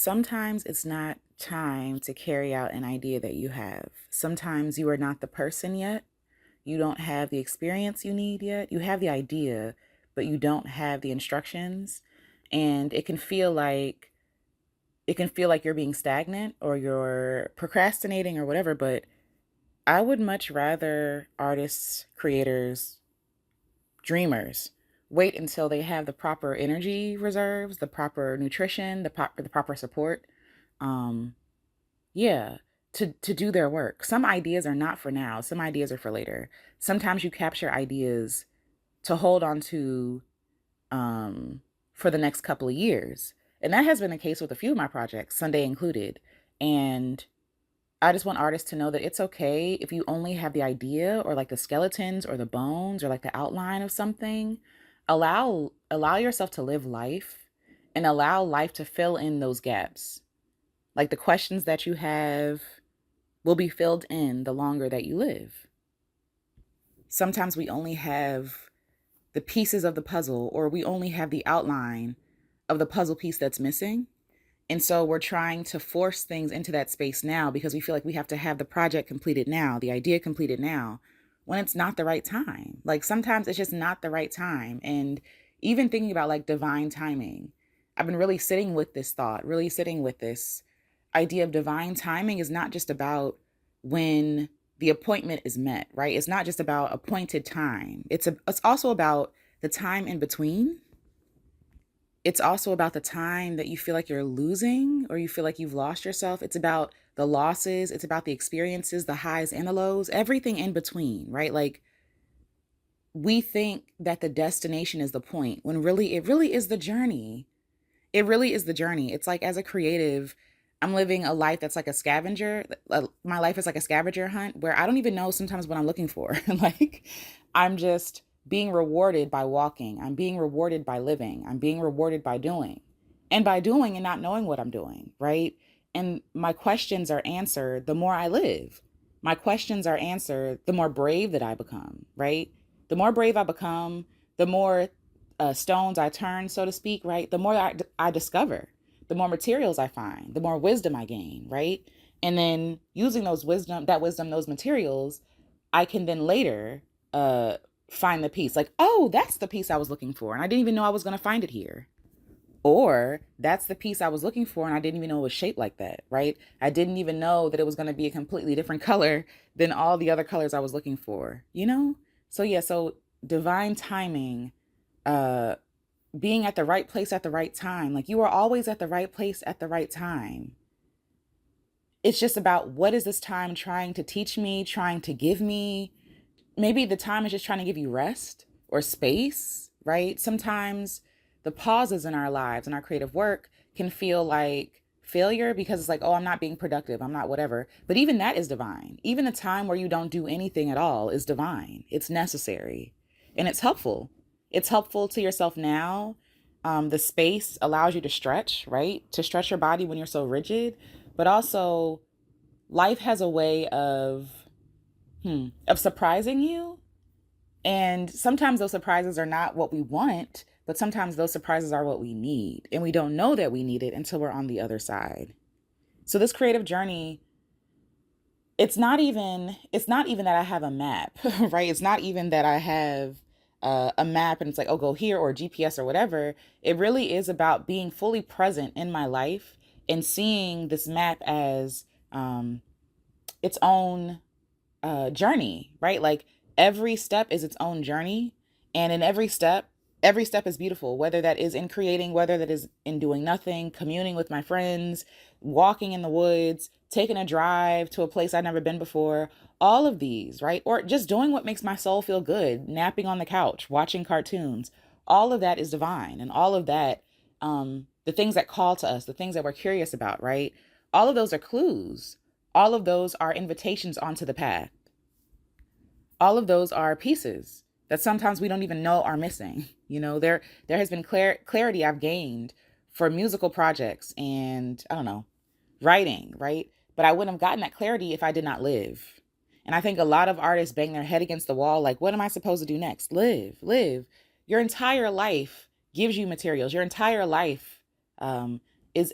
Sometimes it's not time to carry out an idea that you have. Sometimes you are not the person yet. You don't have the experience you need yet. You have the idea, but you don't have the instructions. And it can feel like you're being stagnant or you're procrastinating or whatever, but I would much rather artists, creators, dreamers wait until they have the proper energy reserves, the proper nutrition, the proper support. Um, Yeah, to do their work. Some ideas are not for now, some ideas are for later. Sometimes you capture ideas to hold on to for the next couple of years. And that has been the case with a few of my projects, Sunday included. And I just want artists to know that it's okay if you only have the idea or like the skeletons or the bones or like the outline of something. Allow yourself to live life and allow life to fill in those gaps. Like the questions that you have will be filled in the longer that you live. Sometimes we only have the pieces of the puzzle, or we only have the outline of the puzzle piece that's missing. And so we're trying to force things into that space now because we feel like we have to have the project completed now, the idea completed now, when it's not the right time. Like sometimes it's just not the right time. And even thinking about like divine timing, I've been really sitting with this thought, really sitting with this idea of divine timing is not just about when the appointment is met, right? It's not just about appointed time. It's also about the time in between. It's also about the time that you feel like you're losing or you feel like you've lost yourself. It's about the losses, it's about the experiences, the highs and the lows, everything in between, right? Like we think that the destination is the point when really it really is the journey. It really is the journey. It's like as a creative, I'm living a life that's like a scavenger. My life is like a scavenger hunt where I don't even know sometimes what I'm looking for. Like I'm just being rewarded by walking. I'm being rewarded by living. I'm being rewarded by doing. And by doing and not knowing what I'm doing, right? And my questions are answered the more I live. My questions are answered the more brave that I become, right? The more brave I become, the more stones I turn, so to speak, right? The more I discover, the more materials I find, the more wisdom I gain, right? And then using those materials, I can then later uh, find the piece. Like, oh, that's the piece I was looking for, and I didn't even know I was going to find it here. Or that's the piece I was looking for, and I didn't even know it was shaped like that, right? I didn't even know that it was going to be a completely different color than all the other colors I was looking for, you know? So, yeah, so divine timing, uh, being at the right place at the right time. Like you are always at the right place at the right time. It's just about what is this time trying to teach me, trying to give me. Maybe the time is just trying to give you rest or space, right? Sometimes the pauses in our lives and our creative work can feel like failure because it's like, oh, I'm not being productive. I'm not whatever. But even that is divine. Even the time where you don't do anything at all is divine. It's necessary and it's helpful. It's helpful to yourself now. The space allows you to stretch, right? To stretch your body when you're so rigid. But also, life has a way of surprising you. And sometimes those surprises are not what we want, but sometimes those surprises are what we need. And we don't know that we need it until we're on the other side. So this creative journey, it's not even that I have a map, right? It's not even that I have a map and it's like, oh, go here or GPS or whatever. It really is about being fully present in my life and seeing this map as its own journey, right? Like every step is its own journey. And in every step is beautiful, whether that is in creating, whether that is in doing nothing, communing with my friends, walking in the woods, taking a drive to a place I've never been before, all of these, right? Or just doing what makes my soul feel good, napping on the couch, watching cartoons. All of that is divine. And all of that, the things that call to us, the things that we're curious about, right? All of those are clues. All of those are invitations onto the path. All of those are pieces that sometimes we don't even know are missing. You know, there has been clarity I've gained for musical projects and I don't know, writing, right? But I wouldn't have gotten that clarity if I did not live. And I think a lot of artists bang their head against the wall like, what am I supposed to do next? Live. Your entire life gives you materials. Your entire life um, is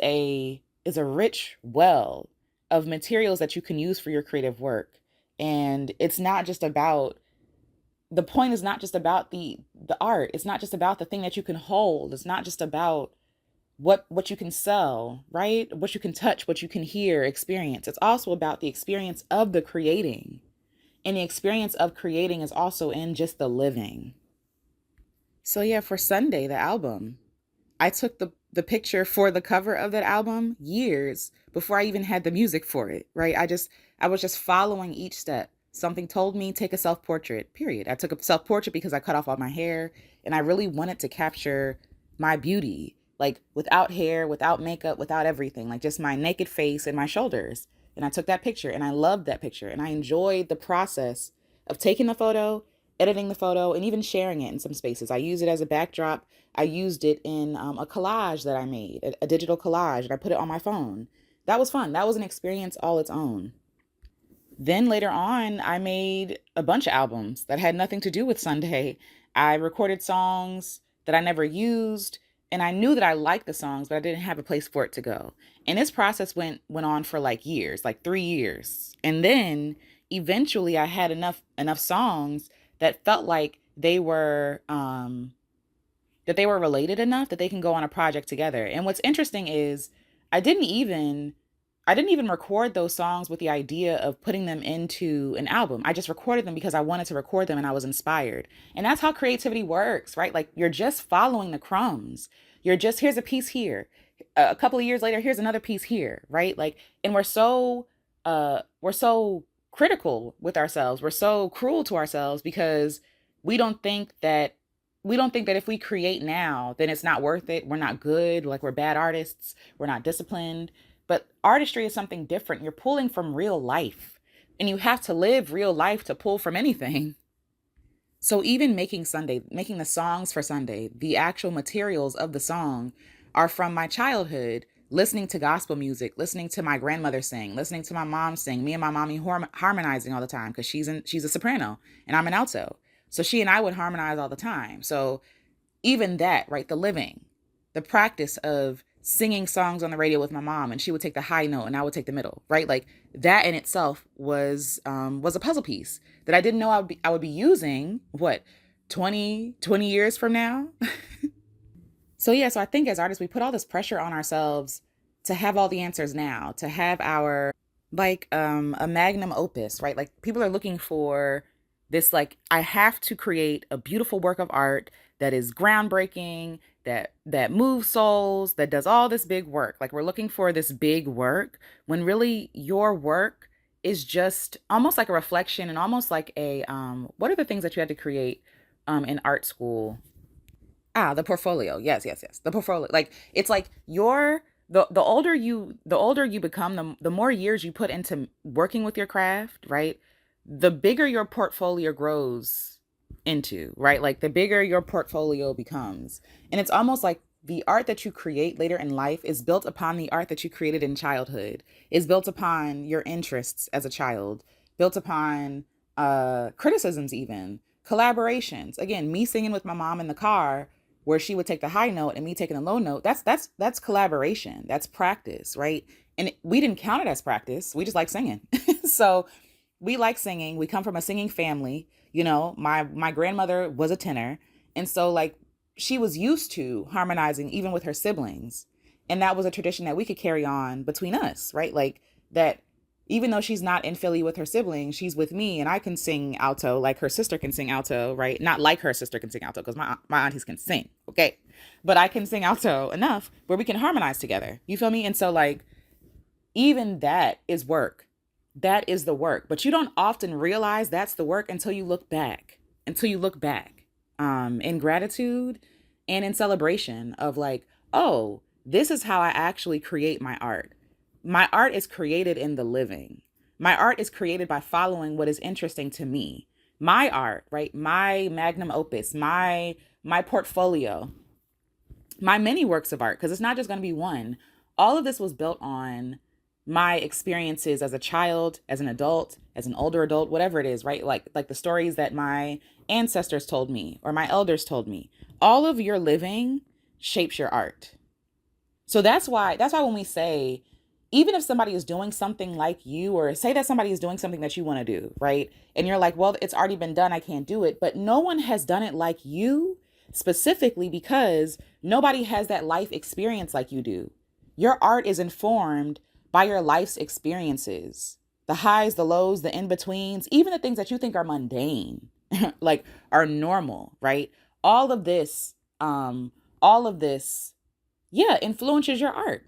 is a rich well of materials that you can use for your creative work. And it's not just about, the point is not just about the art. It's not just about the thing that you can hold. It's not just about what you can sell, right? What you can touch, what you can hear, experience. It's also about the experience of the creating. And the experience of creating is also in just the living. So yeah, for Sunday, the album, I took the picture for the cover of that album years before I even had the music for it, right? I was just following each step. Something told me take a self-portrait, period. I took a self-portrait because I cut off all my hair and I really wanted to capture my beauty, like without hair, without makeup, without everything, like just my naked face and my shoulders. And I took that picture and I loved that picture and I enjoyed the process of taking the photo, editing the photo, and even sharing it in some spaces. I use it as a backdrop. I used it in a collage that I made, a digital collage, and I put it on my phone. That was fun. That was an experience all its own. Then later on, I made a bunch of albums that had nothing to do with Sunday. I recorded songs that I never used, and I knew that I liked the songs, but I didn't have a place for it to go. And this process went on for like years, like 3 years. And then eventually I had enough songs that felt like they were related enough that they can go on a project together. And what's interesting is I didn't even I didn't even record those songs with the idea of putting them into an album. I just recorded them because I wanted to record them and I was inspired. And that's how creativity works, right? Like you're just following the crumbs. You're just, here's a piece here. A couple of years later, here's another piece here, right? Like, and we're so critical with ourselves. We're so cruel to ourselves because we don't think that we don't think that if we create now, then it's not worth it. We're not good, like we're bad artists, we're not disciplined. But artistry is something different. You're pulling from real life, and you have to live real life to pull from anything. So even making the songs for Sunday, the actual materials of the song are from my childhood, listening to gospel music, listening to my grandmother sing, listening to my mom sing, me and my mommy harmonizing all the time because she's a soprano and I'm an alto. So she and I would harmonize all the time. So even that, right? The living, the practice of singing songs on the radio with my mom, and she would take the high note and I would take the middle, right? Like that in itself was a puzzle piece that I didn't know I would be using what 20 years from now. So yeah, so I think as artists we put all this pressure on ourselves to have all the answers now, to have our like a magnum opus, right? Like people are looking for this, like I have to create a beautiful work of art that is groundbreaking, that moves souls, that does all this big work. Like we're looking for this big work when really your work is just almost like a reflection and almost like a what are the things that you had to create in art school? Ah, the portfolio. Yes, yes, yes. The portfolio. Like it's like the older you become, the more years you put into working with your craft, right? The bigger your portfolio grows into, right? Like the bigger your portfolio becomes. And it's almost like the art that you create later in life is built upon the art that you created in childhood. Is built upon your interests as a child, built upon criticisms even, collaborations. Again, me singing with my mom in the car where she would take the high note and me taking the low note, that's collaboration, that's practice, right? And we didn't count it as practice, we just like singing. So we like singing, we come from a singing family. You know, my grandmother was a tenor, and so like she was used to harmonizing even with her siblings, and that was a tradition that we could carry on between us, right? Like that, even though she's not in Philly with her siblings, she's with me and I can sing alto like her sister can sing alto, right? Not like her sister can sing alto because my aunties can sing, okay? But I can sing alto enough where we can harmonize together. You feel me? And so like even that is work. That is the work. But you don't often realize that's the work until you look back. Until you look back in gratitude and in celebration of like, oh, this is how I actually create my art. My art is created in the living. My art is created by following what is interesting to me. My art, right? My magnum opus, my portfolio, my many works of art, because it's not just going to be one. All of this was built on my experiences as a child, as an adult, as an older adult, whatever it is, right? Like the stories that my ancestors told me or my elders told me. All of your living shapes your art. So that's why when we say even if somebody is doing something like you, or say that somebody is doing something that you want to do, right? And you're like, well, it's already been done, I can't do it. But no one has done it like you, specifically because nobody has that life experience like you do. Your art is informed by your life's experiences, the highs, the lows, the in betweens, even the things that you think are mundane, like are normal, right? All of this, all of this, yeah, influences your art.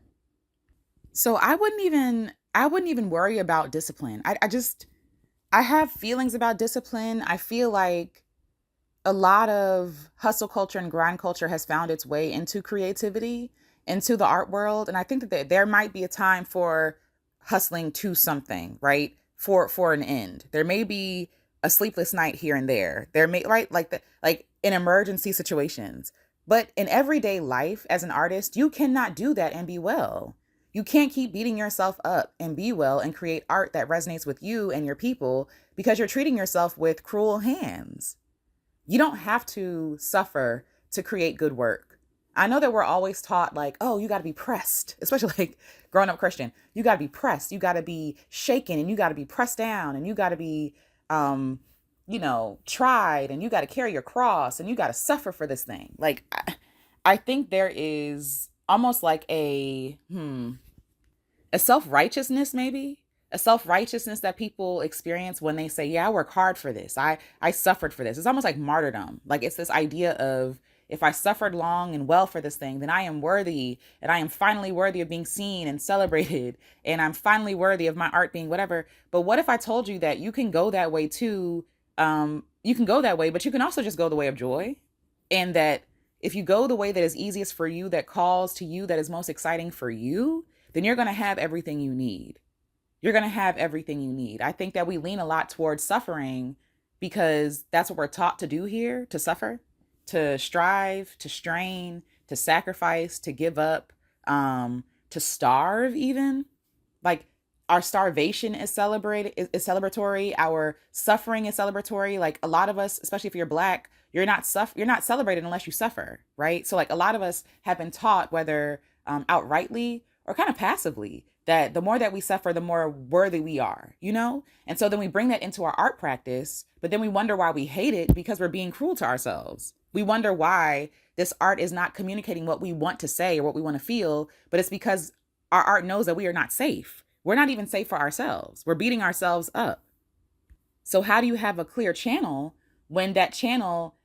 So I wouldn't even worry about discipline. I have feelings about discipline. I feel like a lot of hustle culture and grind culture has found its way into creativity, into the art world, and I think that there might be a time for hustling to something, right? For an end. There may be a sleepless night here and there. There may, right, like in emergency situations. But in everyday life as an artist, you cannot do that and be well. You can't keep beating yourself up and be well and create art that resonates with you and your people because you're treating yourself with cruel hands. You don't have to suffer to create good work. I know that we're always taught, like, oh, you got to be pressed, especially like growing up Christian. You got to be pressed. You got to be shaken, and you got to be pressed down, and you got to be, tried, and you got to carry your cross, and you got to suffer for this thing. Like, I think there is almost like a self-righteousness, maybe a self-righteousness that people experience when they say, yeah, I work hard for this, I suffered for this. It's almost like martyrdom. Like, it's this idea of, if I suffered long and well for this thing, then I am worthy, and I am finally worthy of being seen and celebrated, and I'm finally worthy of my art being whatever. But what if I told you that you can go that way too? You can go that way, but you can also just go the way of joy. And that if you go the way that is easiest for you, that calls to you, that is most exciting for you, then you're going to have everything you need. You're going to have everything you need. I think that we lean a lot towards suffering because that's what we're taught to do here, to suffer, to strive, to strain, to sacrifice, to give up, to starve even. Like, our starvation is celebrated, is celebratory. Our suffering is celebratory. Like, a lot of us, especially if you're black, you're not celebrated unless you suffer, right? So like, a lot of us have been taught, whether outrightly or kind of passively, that the more that we suffer, the more worthy we are, you know? And so then we bring that into our art practice, but then we wonder why we hate it, because we're being cruel to ourselves. We wonder why this art is not communicating what we want to say or what we want to feel, but it's because our art knows that we are not safe. We're not even safe for ourselves. We're beating ourselves up. So how do you have a clear channel when that channel,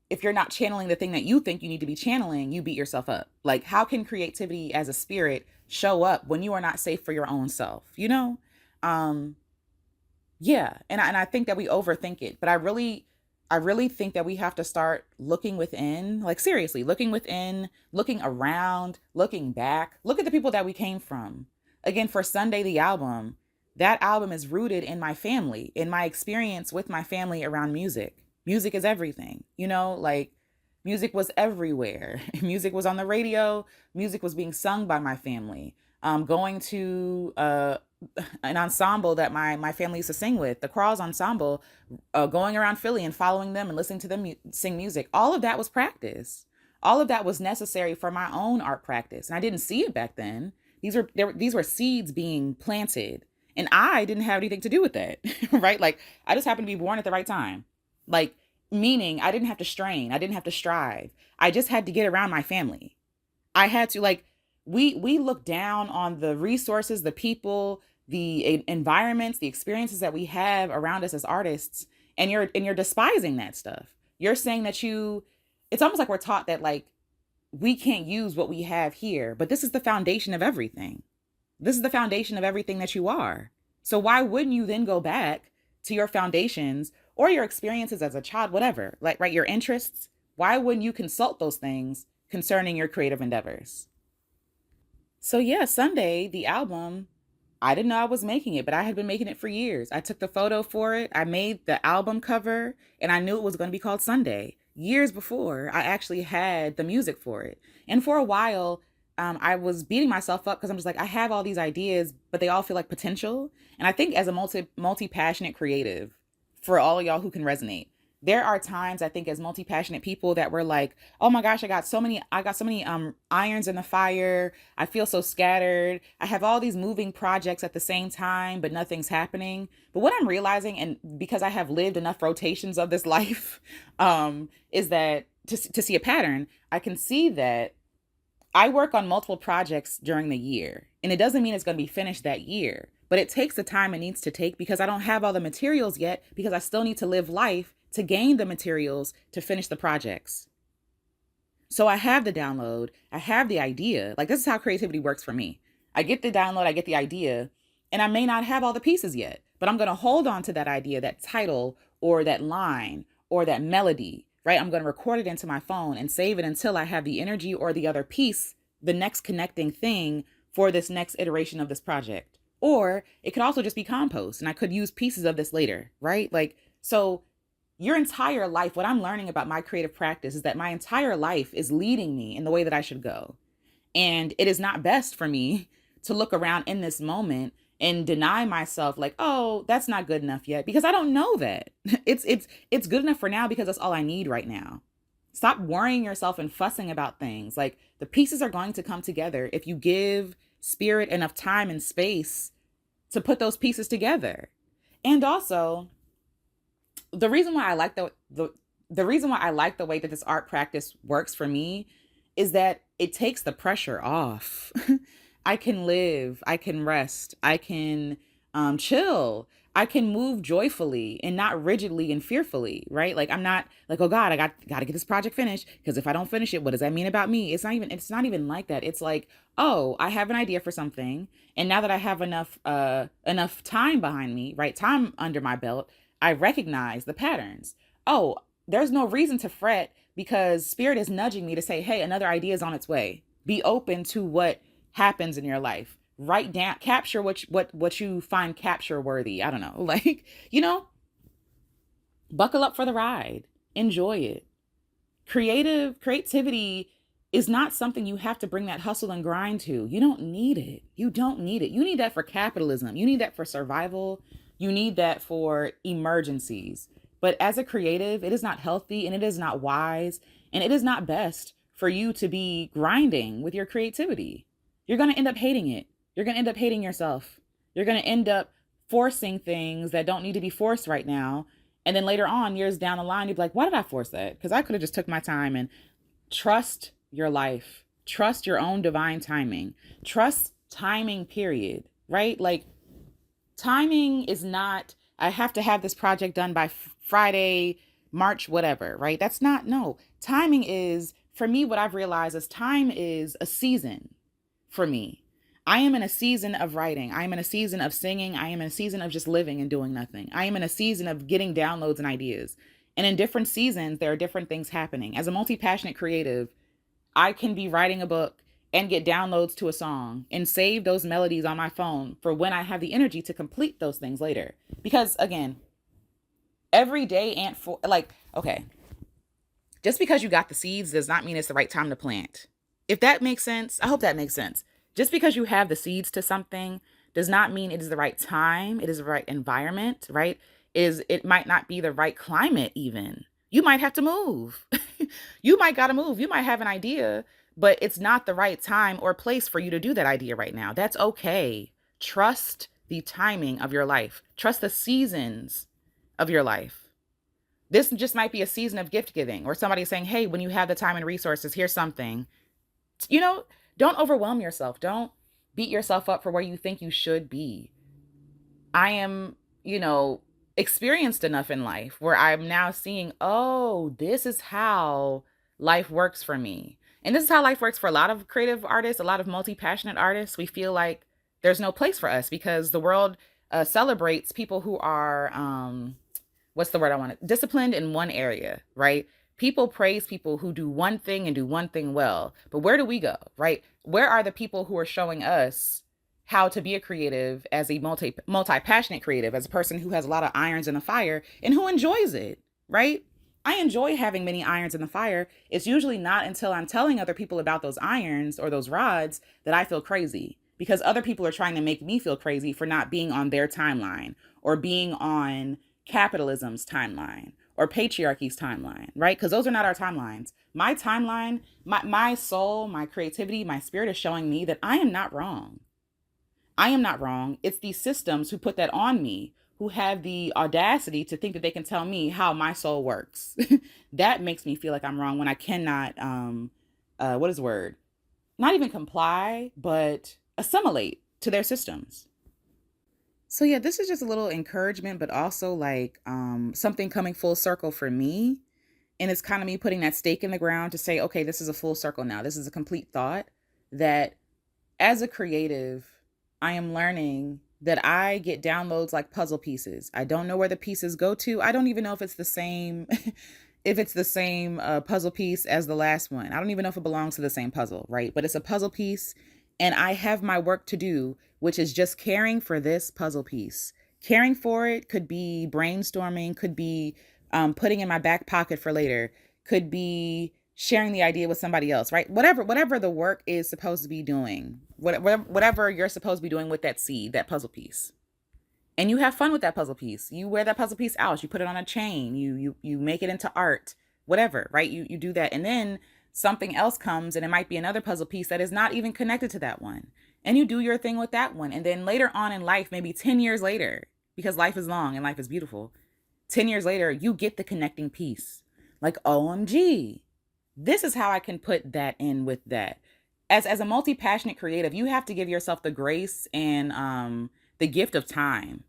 if you're not channeling the thing that you think you need to be channeling, you beat yourself up? Like, how can creativity as a spirit show up when you are not safe for your own self? You know? Um, yeah. And I think that we overthink it, but I really think that we have to start looking within, like, seriously, looking within, looking around, looking back. Look at the people that we came from. Again, for Sunday, the album, that album is rooted in my family, in my experience with my family around music. Music is everything, like, music was everywhere. Music was on the radio. Music was being sung by my family. Going to an ensemble that my family used to sing with, the Crawls Ensemble, going around Philly and following them and listening to them sing music. All of that was practice. All of that was necessary for my own art practice, and I didn't see it back then. These were seeds being planted, and I didn't have anything to do with that, right? Like, I just happened to be born at the right time. Like, meaning I didn't have to strain, I didn't have to strive. I just had to get around my family. I had to, like, we look down on the resources, the people, the environments, the experiences that we have around us as artists, and you're despising that stuff. You're saying that it's almost like we're taught that, like, we can't use what we have here, but this is the foundation of everything. This is the foundation of everything that you are. So why wouldn't you then go back to your foundations or your experiences as a child, whatever, like, right, your interests? Why wouldn't you consult those things concerning your creative endeavors? So yeah, Sunday, the album, I didn't know I was making it, but I had been making it for years. I took the photo for it. I made the album cover, and I knew it was going to be called Sunday. Years before, I actually had the music for it. And for a while, I was beating myself up because I'm just like, I have all these ideas, but they all feel like potential. And I think as a multi passionate creative, for all of y'all who can resonate, There are times I think as multi-passionate people that we're like, oh my gosh, I got so many irons in the fire. I feel so scattered. I have all these moving projects at the same time, but nothing's happening. But what I'm realizing, and because I have lived enough rotations of this life, is that to see a pattern, I can see that I work on multiple projects during the year, and it doesn't mean it's going to be finished that year, but it takes the time it needs to take because I don't have all the materials yet because I still need to live life to gain the materials to finish the projects. So I have the download, I have the idea. Like, this is how creativity works for me. I get the download, I get the idea, and I may not have all the pieces yet, but I'm going to hold on to that idea, that title, or that line, or that melody, right? I'm going to record it into my phone and save it until I have the energy or the other piece, the next connecting thing for this next iteration of this project. Or it could also just be compost and I could use pieces of this later, right? Like, so your entire life, what I'm learning about my creative practice is that my entire life is leading me in the way that I should go. And it is not best for me to look around in this moment and deny myself like, oh, that's not good enough yet, because I don't know that. It's good enough for now because that's all I need right now. Stop worrying yourself and fussing about things. Like, the pieces are going to come together if you give spirit enough time and space to put those pieces together. And also, the reason why I like the reason why I like the way that this art practice works for me is that it takes the pressure off. I can live, I can rest, I can chill, I can move joyfully and not rigidly and fearfully, right? Like, I'm not like, oh God, I got to get this project finished because if I don't finish it, what does that mean about me? It's not even like that. It's like, oh, I have an idea for something, and now that I have enough time behind me, right? Time under my belt, I recognize the patterns. Oh, there's no reason to fret because spirit is nudging me to say, hey, another idea is on its way. Be open to what happens in your life. Write down, capture what you find capture worthy. I don't know. Like, buckle up for the ride. Enjoy it. Creativity is not something you have to bring that hustle and grind to. You don't need it. You don't need it. You need that for capitalism. You need that for survival. You need that for emergencies. But as a creative, it is not healthy and it is not wise and it is not best for you to be grinding with your creativity. You're going to end up hating it. You're going to end up hating yourself. You're going to end up forcing things that don't need to be forced right now. And then later on, years down the line, you'll be like, why did I force that? Because I could have just took my time. And trust your life. Trust your own divine timing. Trust timing, period. Right? Like, timing is not, I have to have this project done by Friday, March, whatever, right? That's not, no. Timing is, for me, what I've realized is time is a season for me. I am in a season of writing. I am in a season of singing. I am in a season of just living and doing nothing. I am in a season of getting downloads and ideas. And in different seasons, there are different things happening. As a multi-passionate creative, I can be writing a book and get downloads to a song and save those melodies on my phone for when I have the energy to complete those things later. Because again, every day ain't for, like, okay, just because you got the seeds does not mean it's the right time to plant. If that makes sense, I hope that makes sense. Just because you have the seeds to something does not mean it is the right time, it is the right environment, right? It might not be the right climate even. You might have to move. You might got to move. You might have an idea, but it's not the right time or place for you to do that idea right now. That's okay. Trust the timing of your life. Trust the seasons of your life. This just might be a season of gift giving or somebody saying, hey, when you have the time and resources, here's something. You know, don't overwhelm yourself. Don't beat yourself up for where you think you should be. I am, experienced enough in life where I'm now seeing, oh, this is how life works for me. And this is how life works for a lot of creative artists, a lot of multi-passionate artists. We feel like there's no place for us because the world celebrates people who are, what's the word I want? Disciplined in one area, right? People praise people who do one thing and do one thing well. But where do we go, right? Where are the people who are showing us how to be a creative as a multi-passionate creative, as a person who has a lot of irons in the fire and who enjoys it, right? I enjoy having many irons in the fire. It's usually not until I'm telling other people about those irons or those rods that I feel crazy because other people are trying to make me feel crazy for not being on their timeline or being on capitalism's timeline or patriarchy's timeline, right? Because those are not our timelines. My timeline, my soul, my creativity, my spirit is showing me that I am not wrong. I am not wrong. It's these systems who put that on me, who have the audacity to think that they can tell me how my soul works. That makes me feel like I'm wrong when I cannot, what is the word? Not even comply, but assimilate to their systems. So yeah, this is just a little encouragement, but also like something coming full circle for me. And it's kind of me putting that stake in the ground to say, okay, this is a full circle now. This is a complete thought that as a creative, I am learning that I get downloads like puzzle pieces. I don't know where the pieces go to. I don't even know if it's the same if it's the same puzzle piece as the last one. I don't even know if it belongs to the same puzzle, right? But it's a puzzle piece and I have my work to do, which is just caring for this puzzle piece. Caring for it could be brainstorming, could be putting in my back pocket for later, could be sharing the idea with somebody else, right? Whatever the work is supposed to be doing, whatever you're supposed to be doing with that seed, that puzzle piece. And you have fun with that puzzle piece. You wear that puzzle piece out, you put it on a chain, you make it into art, whatever, right? You do that. And then something else comes and it might be another puzzle piece that is not even connected to that one. And you do your thing with that one. And then later on in life, maybe 10 years later, because life is long and life is beautiful, 10 years later, you get the connecting piece. Like, OMG, this is how I can put that in with that. As a multi-passionate creative, you have to give yourself the grace and the gift of time.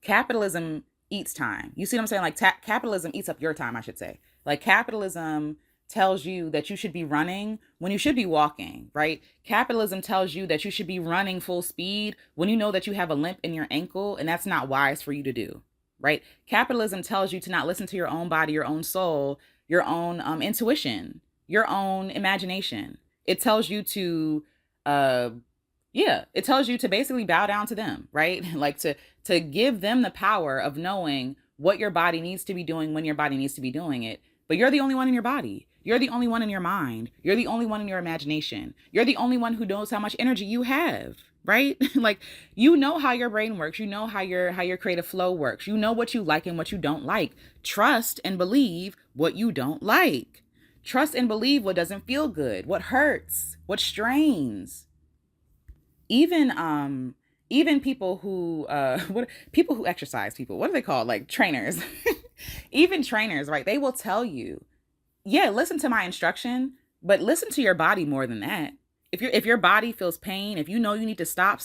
Capitalism eats time. You see what I'm saying? Like capitalism eats up your time, I should say. Like capitalism tells you that you should be running when you should be walking, right? Capitalism tells you that you should be running full speed when you know that you have a limp in your ankle and that's not wise for you to do, right? Capitalism tells you to not listen to your own body, your own soul, your own intuition, your own imagination. It tells you to it tells you to basically bow down to them, right? Like to give them the power of knowing what your body needs to be doing when your body needs to be doing it. But you're the only one in your body. You're the only one in your mind. You're the only one in your imagination. You're the only one who knows how much energy you have, right? Like you know how your brain works. You know how your creative flow works. You know what you like and what you don't like. Trust and believe what you don't like. Trust and believe what doesn't feel good, what hurts, what strains. Even people who people who exercise, people, what are they called, like trainers? Even trainers, right? They will tell you, yeah, listen to my instruction, but listen to your body more than that. If your body feels pain, if you know you need to stop,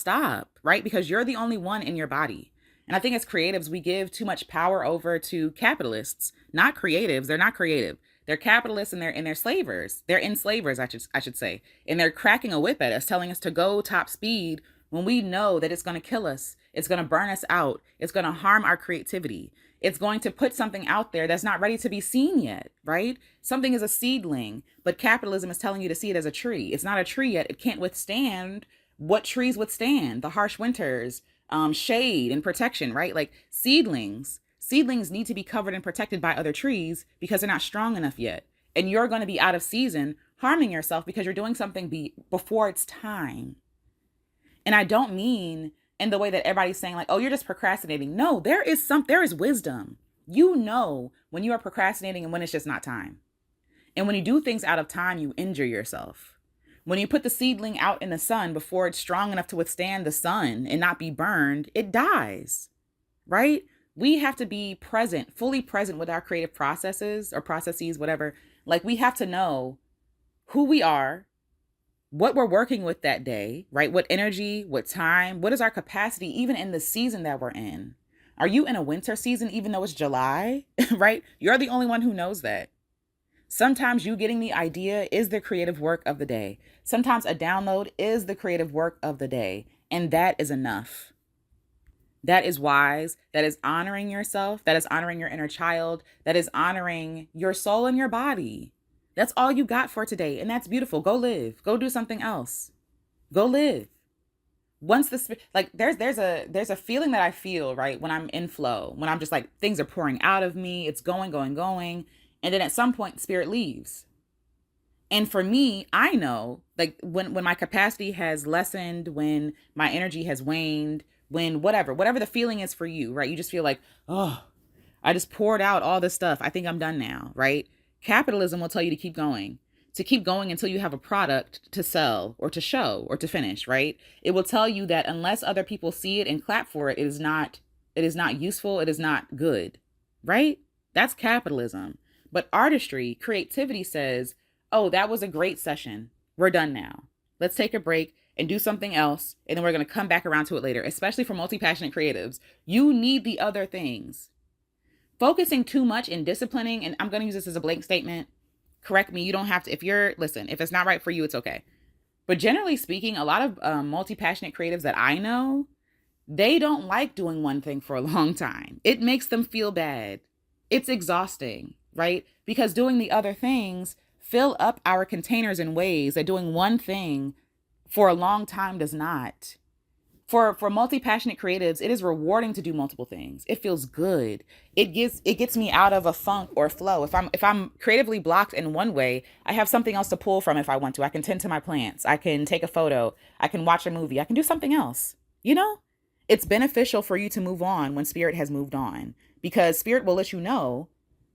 right? Because you're the only one in your body. And I think as creatives, we give too much power over to capitalists, not creatives. They're not creative. They're capitalists and they're slavers. They're enslavers, I should say. And they're cracking a whip at us, telling us to go top speed when we know that it's going to kill us. It's going to burn us out. It's going to harm our creativity. It's going to put something out there that's not ready to be seen yet, right? Something is a seedling, but capitalism is telling you to see it as a tree. It's not a tree yet. It can't withstand what trees withstand, the harsh winters, shade and protection, right? Like seedlings need to be covered and protected by other trees because they're not strong enough yet. And you're going to be out of season, harming yourself because you're doing something before it's time. And I don't mean in the way that everybody's saying like, oh, you're just procrastinating. No, there is wisdom. You know when you are procrastinating and when it's just not time. And when you do things out of time, you injure yourself. When you put the seedling out in the sun before it's strong enough to withstand the sun and not be burned, it dies, right? We have to be present, fully present with our creative processes or processes, whatever. Like we have to know who we are, what we're working with that day, right? What energy, what time, what is our capacity, even in the season that we're in? Are you in a winter season, even though it's July, right? You're the only one who knows that. Sometimes you getting the idea is the creative work of the day. Sometimes a download is the creative work of the day. And that is enough. That is wise. That is honoring yourself. That is honoring your inner child. That is honoring your soul and your body. That's all you got for today. And that's beautiful. Go live. Go do something else. Go live. Once there's a feeling that I feel, right, when I'm in flow, when I'm just like things are pouring out of me, it's going. And then at some point spirit leaves. And for me, I know like when my capacity has lessened, when my energy has waned, when whatever the feeling is for you, right? You just feel like, oh, I just poured out all this stuff. I think I'm done now, right? Capitalism will tell you to keep going until you have a product to sell or to show or to finish, right? It will tell you that unless other people see it and clap for it, it is not useful, it is not good, right? That's capitalism. But artistry, creativity says, "Oh, that was a great session. We're done now. Let's take a break and do something else, and then we're going to come back around to it later." Especially for multi-passionate creatives, you need the other things. Focusing too much in disciplining, and I'm going to use this as a blank statement. Correct me. You don't have to. Listen, if it's not right for you, it's okay. But generally speaking, a lot of multi-passionate creatives that I know, they don't like doing one thing for a long time. It makes them feel bad. It's exhausting, right? Because doing the other things fill up our containers in ways that doing one thing for a long time does not. For multi-passionate creatives, it is rewarding to do multiple things. It feels good. It gets me out of a funk or flow. If I'm creatively blocked in one way, I have something else to pull from if I want to. I can tend to my plants. I can take a photo. I can watch a movie. I can do something else. You know? It's beneficial for you to move on when spirit has moved on, because spirit will let you know,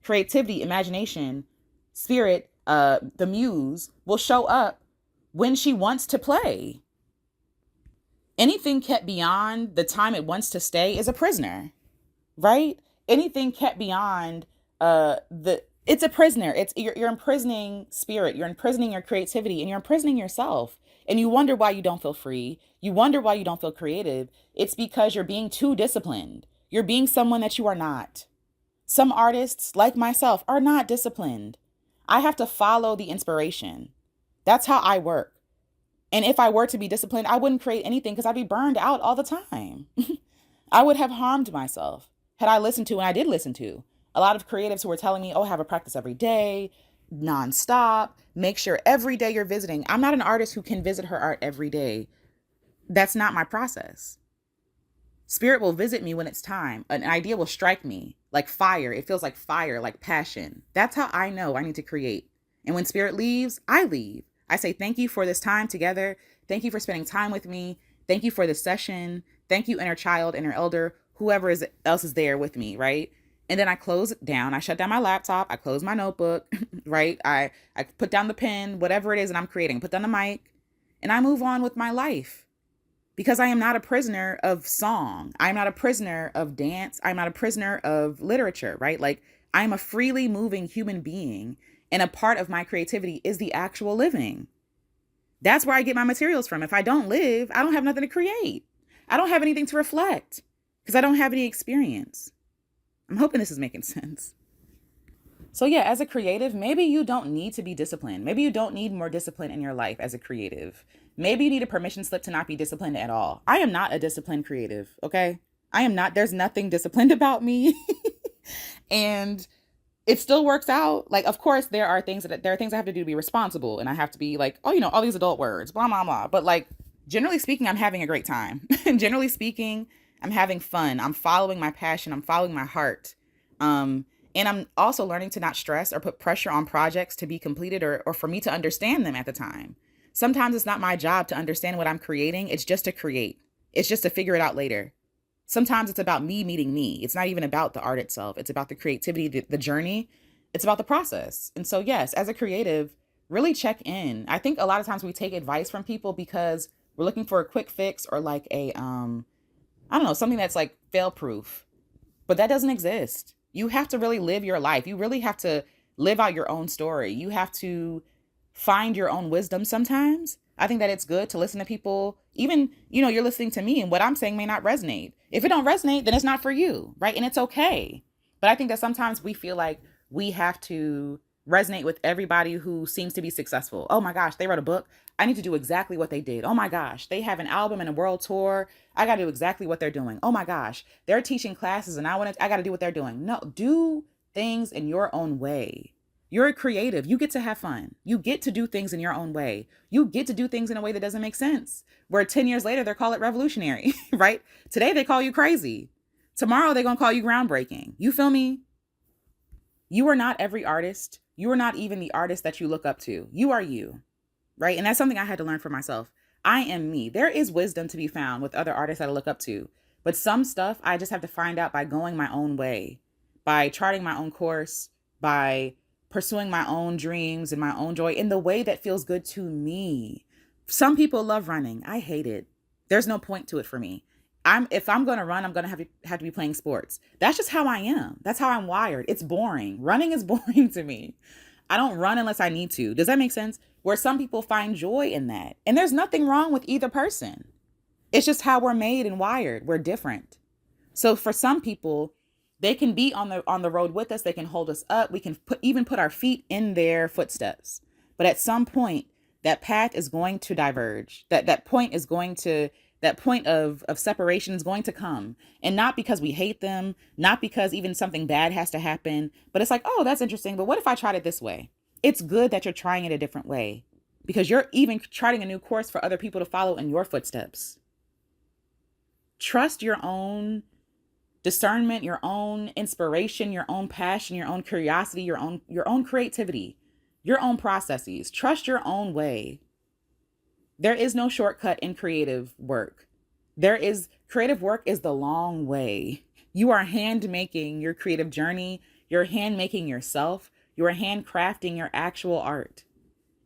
creativity, imagination, spirit, the muse will show up when she wants to play. Anything kept beyond the time it wants to stay is a prisoner, right? Anything kept beyond the it's a prisoner. You're imprisoning spirit, you're imprisoning your creativity, and you're imprisoning yourself. And you wonder why you don't feel free. You wonder why you don't feel creative. It's because you're being too disciplined. You're being someone that you are not. Some artists, like myself, are not disciplined. I have to follow the inspiration. That's how I work. And if I were to be disciplined, I wouldn't create anything because I'd be burned out all the time. I would have harmed myself had I listened to, and I did listen to, a lot of creatives who were telling me, "Oh, have a practice every day, nonstop. Make sure every day you're visiting." I'm not an artist who can visit her art every day. That's not my process. Spirit will visit me when it's time. An idea will strike me like fire. It feels like fire, like passion. That's how I know I need to create. And when spirit leaves, I leave. I say, "Thank you for this time together. Thank you for spending time with me. Thank you for this session. Thank you, inner child, inner elder, whoever else is there with me," right? And then I close it down. I shut down my laptop. I close my notebook, right? I put down the pen, whatever it is that I'm creating, put down the mic, and I move on with my life. Because I am not a prisoner of song. I'm not a prisoner of dance. I'm not a prisoner of literature, right? Like, I'm a freely moving human being. And a part of my creativity is the actual living. That's where I get my materials from. If I don't live, I don't have nothing to create. I don't have anything to reflect because I don't have any experience. I'm hoping this is making sense. So yeah, as a creative, maybe you don't need to be disciplined. Maybe you don't need more discipline in your life as a creative. Maybe you need a permission slip to not be disciplined at all. I am not a disciplined creative, okay? I am not. There's nothing disciplined about me. And it still works out. Like, of course, there are things I have to do to be responsible, and I have to be like, oh, all these adult words, blah, blah, blah. But like, generally speaking, I'm having a great time. Generally speaking, I'm having fun. I'm following my passion. I'm following my heart. And I'm also learning to not stress or put pressure on projects to be completed or for me to understand them at the time. Sometimes it's not my job to understand what I'm creating. It's just to create. It's just to figure it out later. Sometimes it's about me meeting me. It's not even about the art itself. It's about the creativity, the journey. It's about the process. And so, yes, as a creative, really check in. I think a lot of times we take advice from people because we're looking for a quick fix or like I don't know, something that's like fail proof. But that doesn't exist. You have to really live your life. You really have to live out your own story. You have to find your own wisdom sometimes. I think that it's good to listen to people, even, you're listening to me and what I'm saying may not resonate. If it don't resonate, then it's not for you, right? And it's okay. But I think that sometimes we feel like we have to resonate with everybody who seems to be successful. Oh my gosh, they wrote a book. I need to do exactly what they did. Oh my gosh, they have an album and a world tour. I got to do exactly what they're doing. Oh my gosh, they're teaching classes and I got to do what they're doing. No, do things in your own way. You're a creative. You get to have fun. You get to do things in your own way. You get to do things in a way that doesn't make sense. Where 10 years later, they call it revolutionary, right? Today, they call you crazy. Tomorrow, they're going to call you groundbreaking. You feel me? You are not every artist. You are not even the artist that you look up to. You are you, right? And that's something I had to learn for myself. I am me. There is wisdom to be found with other artists that I look up to. But some stuff I just have to find out by going my own way, by charting my own course, by pursuing my own dreams and my own joy in the way that feels good to me. Some people love running. I hate it. There's no point to it for me. If I'm going to run, I'm going to have to be playing sports. That's just how I am. That's how I'm wired. It's boring. Running is boring to me. I don't run unless I need to. Does that make sense? Where some people find joy in that. And there's nothing wrong with either person. It's just how we're made and wired. We're different. So for some people, they can be on the road with us. They can hold us up. We can even put our feet in their footsteps. But at some point, that path is going to diverge. That point of separation is going to come. And not because we hate them, not because even something bad has to happen, but it's like, oh, that's interesting. But what if I tried it this way? It's good that you're trying it a different way because you're even charting a new course for other people to follow in your footsteps. Trust your own discernment, your own inspiration, your own passion, your own curiosity, your own creativity, your own processes. Trust your own way. There is no shortcut in creative work. Creative work is the long way. You are hand making your creative journey. You're hand making yourself. You are handcrafting your actual art.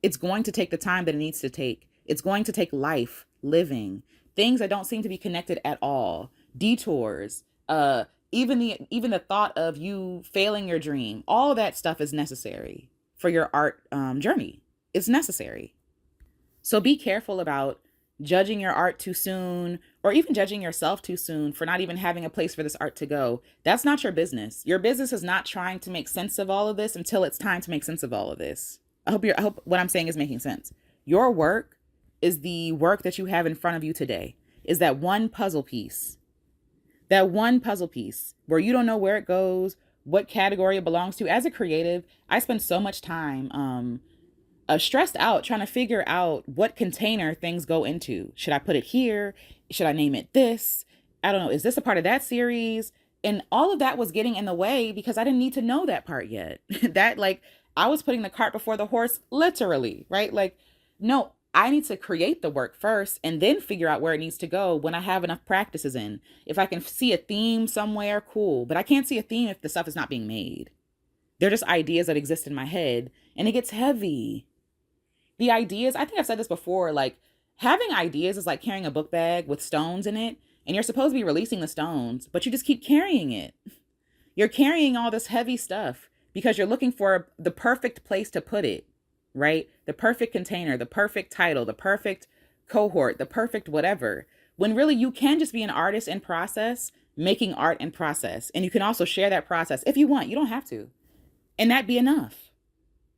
It's going to take the time that it needs to take. It's going to take life, living, things that don't seem to be connected at all, detours, even the thought of you failing your dream. All of that stuff is necessary for your art journey. It's necessary. So be careful about judging your art too soon, or even judging yourself too soon for not even having a place for this art to go. That's not your business. Your business is not trying to make sense of all of this until it's time to make sense of all of this. I hope what I'm saying is making sense. Your work is the work that you have in front of you today, is that one puzzle piece. That one puzzle piece where you don't know where it goes, what category it belongs to. As a creative, I spend so much time stressed out trying to figure out what container things go into. Should I put it here? Should I name it this? I don't know. Is this a part of that series? And all of that was getting in the way because I didn't need to know that part yet. That like I was putting the cart before the horse, literally, right? Like, no, I need to create the work first and then figure out where it needs to go when I have enough practices in. If I can see a theme somewhere, cool. But I can't see a theme if the stuff is not being made. They're just ideas that exist in my head and it gets heavy. The ideas, I think I've said this before, like having ideas is like carrying a book bag with stones in it, and you're supposed to be releasing the stones, but you just keep carrying it. You're carrying all this heavy stuff because you're looking for the perfect place to put it, right? The perfect container, the perfect title, the perfect cohort, the perfect whatever. When really you can just be an artist in process, making art in process. And you can also share that process if you want. You don't have to. And that be enough.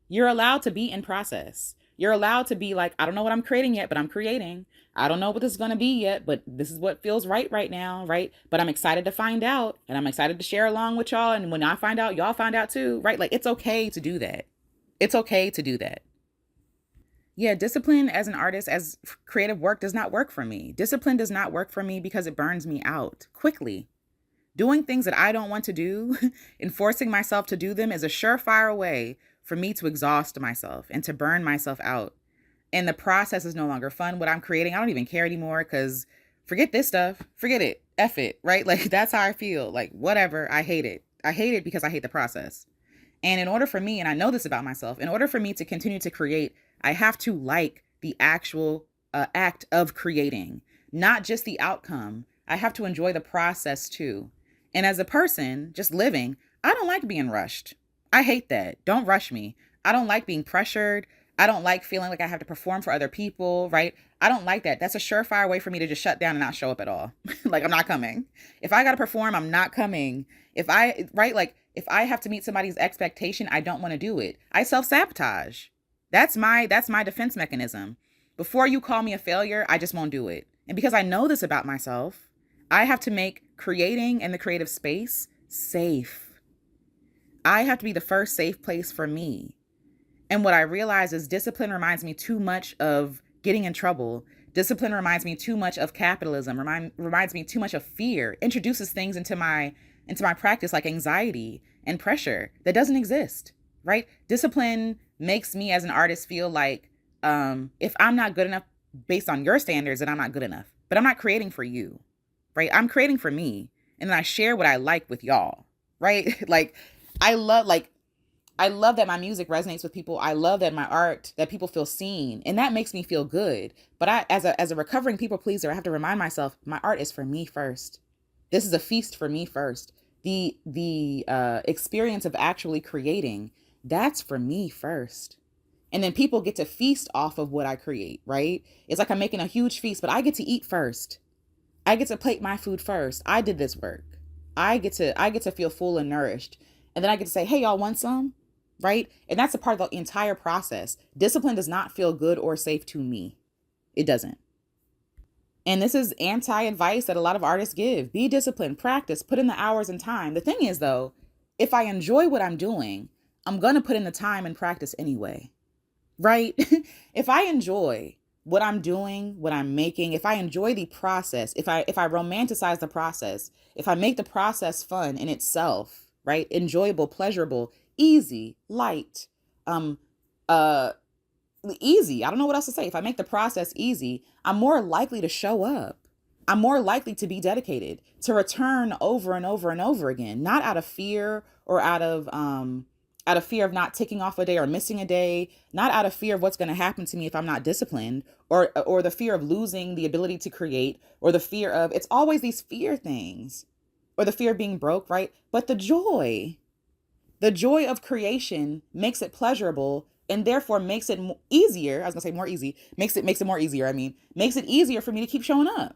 You're allowed to be in process. You're allowed to be like, I don't know what I'm creating yet, but I'm creating. I don't know what this is going to be yet, but this is what feels right now, right? But I'm excited to find out, and I'm excited to share along with y'all. And when I find out, y'all find out too, right? Like, it's okay to do that. It's okay to do that. Yeah, discipline as an artist, as creative work does not work for me. Discipline does not work for me because it burns me out quickly. Doing things that I don't want to do and forcing myself to do them is a surefire way for me to exhaust myself and to burn myself out. And the process is no longer fun. What I'm creating, I don't even care anymore because forget this stuff. Forget it. F it, right? Like that's how I feel. Like whatever. I hate it. I hate it because I hate the process. And in order for me, and I know this about myself, in order for me to continue to create, I have to like the actual act of creating, not just the outcome. I have to enjoy the process too. And as a person just living, I don't like being rushed. I hate that. Don't rush me. I don't like being pressured. I don't like feeling like I have to perform for other people, right? I don't like that. That's a surefire way for me to just shut down and not show up at all. Like I'm not coming. If I got to perform, I'm not coming. Like if I have to meet somebody's expectation, I don't want to do it. I self-sabotage. That's my defense mechanism. Before you call me a failure, I just won't do it. And because I know this about myself, I have to make creating and the creative space safe. I have to be the first safe place for me. And what I realize is discipline reminds me too much of getting in trouble. Discipline reminds me too much of capitalism, reminds me too much of fear, introduces things into my practice like anxiety and pressure that doesn't exist, right? Discipline makes me as an artist feel like if I'm not good enough based on your standards, then I'm not good enough. But I'm not creating for you, right? I'm creating for me. And then I share what I like with y'all. right? I love that my music resonates with people. I love that my art, that people feel seen, and that makes me feel good. But as a recovering people pleaser, I have to remind myself my art is for me first. This is a feast for me first. The experience of actually creating, that's for me first. And then people get to feast off of what I create, right? It's like I'm making a huge feast, but I get to eat first. I get to plate my food first. I did this work. I get to feel full and nourished. And then I get to say, "Hey, y'all want some?" Right? And that's a part of the entire process. Discipline does not feel good or safe to me. It doesn't. And this is anti-advice that a lot of artists give. Be disciplined, practice, put in the hours and time. The thing is though, if I enjoy what I'm doing, I'm going to put in the time and practice anyway. Right? If I enjoy what I'm doing, what I'm making, if I enjoy the process, if I romanticize the process, if I make the process fun in itself, right? Enjoyable, pleasurable, easy, light, um uh easy. I don't know what else to say. If I make the process easy, I'm more likely to show up. I'm more likely to be dedicated, to return over and over and over again, not out of fear or out of fear of not ticking off a day or missing a day, not out of fear of what's going to happen to me if I'm not disciplined, or the fear of losing the ability to create, or the fear of, it's always these fear things, or the fear of being broke, right? But the joy of creation makes it pleasurable, and therefore makes it easier. I was gonna say more easy, makes it more easier. I mean, makes it easier for me to keep showing up.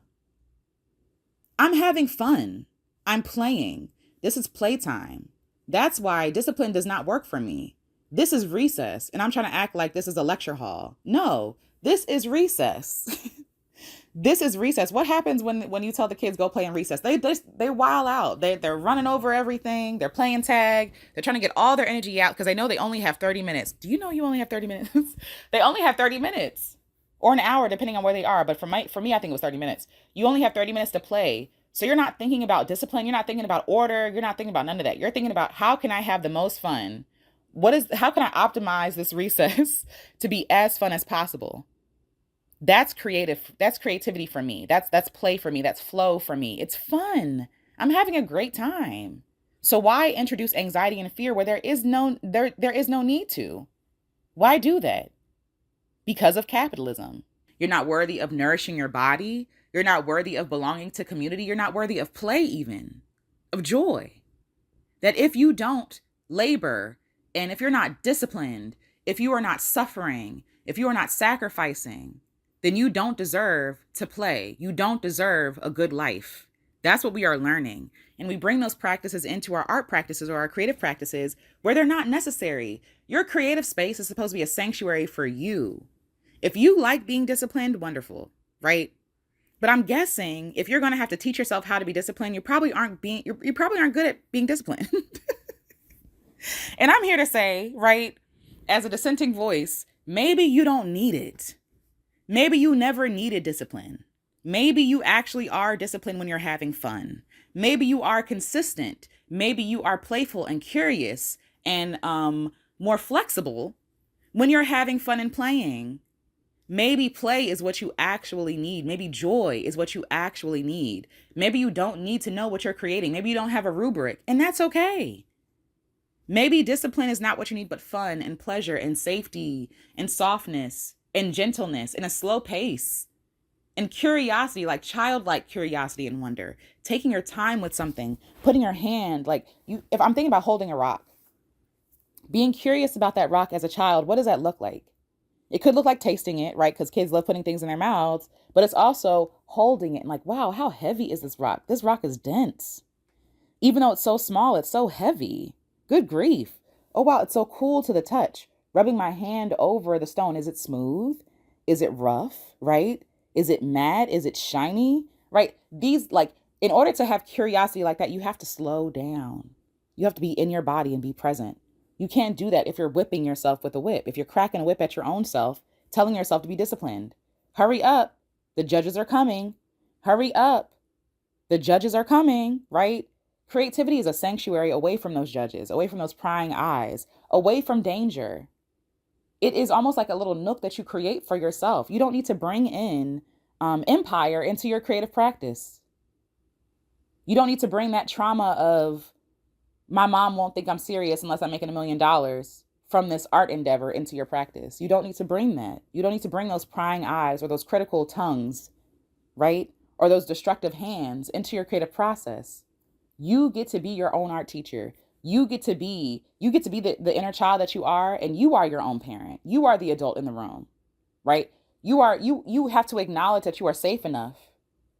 I'm having fun. I'm playing. This is playtime. That's why discipline does not work for me. This is recess, and I'm trying to act like this is a lecture hall. No, this is recess. This is recess. What happens when you tell the kids go play in recess? They wild out. They're running over everything. They're playing tag. They're trying to get all their energy out because they know they only have 30 minutes. Do you know you only have 30 minutes? They only have 30 minutes or an hour depending on where they are. But for me, I think it was 30 minutes. You only have 30 minutes to play. So you're not thinking about discipline. You're not thinking about order. You're not thinking about none of that. You're thinking about, how can I have the most fun? How can I optimize this recess to be as fun as possible? That's creativity for me. That's play for me. That's flow for me. It's fun. I'm having a great time. So why introduce anxiety and fear where there is no need to? Why do that? Because of capitalism. You're not worthy of nourishing your body. You're not worthy of belonging to community. You're not worthy of play, even of joy. That if you don't labor, and if you're not disciplined, if you are not suffering, if you are not sacrificing, then you don't deserve to play. You don't deserve a good life. That's what we are learning. And we bring those practices into our art practices or our creative practices where they're not necessary. Your creative space is supposed to be a sanctuary for you. If you like being disciplined, wonderful, right? But I'm guessing if you're going to have to teach yourself how to be disciplined, you probably aren't good at being disciplined. And I'm here to say, right, as a dissenting voice, maybe you don't need it. Maybe you never needed discipline. Maybe you actually are disciplined when you're having fun. Maybe you are consistent. Maybe you are playful and curious and more flexible when you're having fun and playing. Maybe play is what you actually need. Maybe joy is what you actually need. Maybe you don't need to know what you're creating. Maybe you don't have a rubric, and that's okay. Maybe discipline is not what you need, but fun and pleasure and safety and softness and gentleness and a slow pace and curiosity, like childlike curiosity and wonder, taking your time with something, putting your hand, if I'm thinking about holding a rock, being curious about that rock as a child, what does that look like? It could look like tasting it, right? Because kids love putting things in their mouths, but it's also holding it and like, wow, how heavy is this rock? This rock is dense. Even though it's so small, it's so heavy. Good grief. Oh, wow, it's so cool to the touch. Rubbing my hand over the stone. Is it smooth? Is it rough, right? Is it matte? Is it shiny, right? In order to have curiosity like that, you have to slow down. You have to be in your body and be present. You can't do that if you're whipping yourself with a whip. If you're cracking a whip at your own self, telling yourself to be disciplined. Hurry up. The judges are coming. Hurry up. The judges are coming, right? Creativity is a sanctuary away from those judges, away from those prying eyes, away from danger. It is almost like a little nook that you create for yourself. You don't need to bring in empire into your creative practice. You don't need to bring that trauma of My mom won't think I'm serious unless I'm making $1 million from this art endeavor into your practice. You don't need to bring that. You don't need to bring those prying eyes or those critical tongues, right? Or those destructive hands into your creative process. You get to be your own art teacher. You get to be the inner child that you are, and you are your own parent. You are the adult in the room, right? You have to acknowledge that you are safe enough